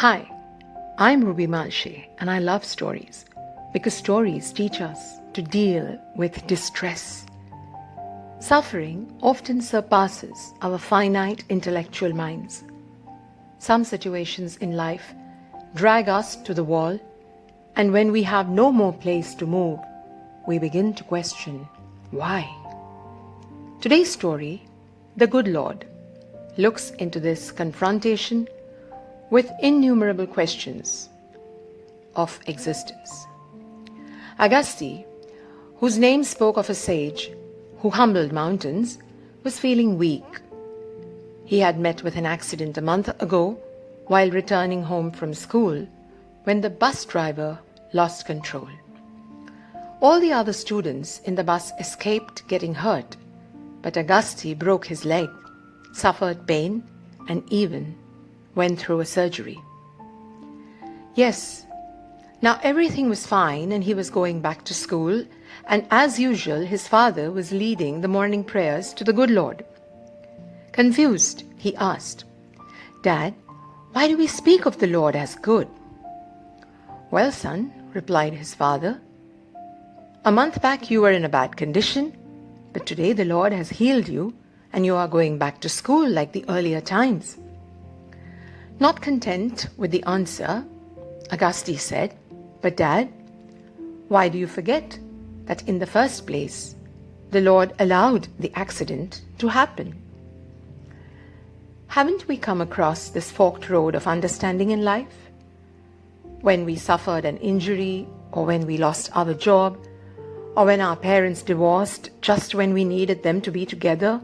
Hi, I'm Ruby Malshe and I love stories because stories teach us to deal with distress. Suffering often surpasses our finite intellectual minds. Some situations in life drag us to the wall, and when we have no more place to move, we begin to question why. Today's story, The Good Lord, looks into this confrontation with innumerable questions of existence. Agasti, whose name spoke of a sage who humbled mountains, was feeling weak. He had met with an accident a month ago while returning home from school when the bus driver lost control. All the other students in the bus escaped getting hurt, but Agasti broke his leg, suffered pain, and even went through a surgery. Yes, now everything was fine and he was going back to school, and as usual his father was leading the morning prayers to the good Lord. Confused, he asked, "Dad, why do we speak of the Lord as good?" "Well, son," replied his father, "a month back you were in a bad condition, but today the Lord has healed you and you are going back to school like the earlier times." Not content with the answer, Agasti said, "But Dad, why do you forget that in the first place, the Lord allowed the accident to happen?" Haven't we come across this forked road of understanding in life? When we suffered an injury, or when we lost our job, or when our parents divorced just when we needed them to be together,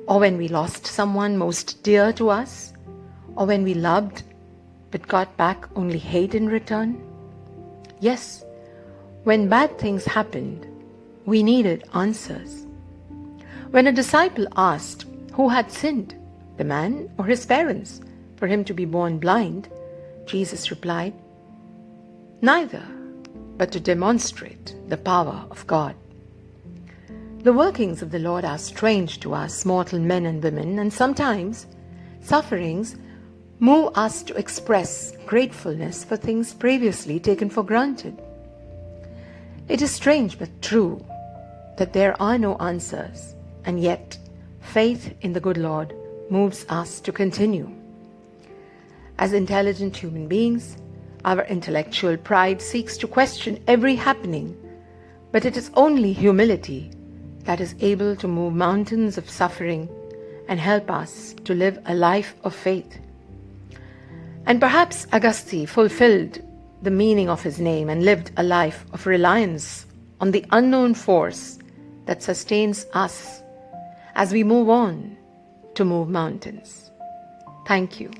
or when we lost someone most dear to us, or when we loved but got back only hate in return? Yes, when bad things happened, we needed answers. When a disciple asked who had sinned, the man or his parents, for him to be born blind, Jesus replied, "Neither, but to demonstrate the power of God." The workings of the Lord are strange to us mortal men and women, and sometimes sufferings move us to express gratefulness for things previously taken for granted. It is strange but true that there are no answers, and yet faith in the good Lord moves us to continue. As intelligent human beings, our intellectual pride seeks to question every happening, but it is only humility that is able to move mountains of suffering and help us to live a life of faith. And perhaps Agasti fulfilled the meaning of his name and lived a life of reliance on the unknown force that sustains us as we move on to move mountains. Thank you.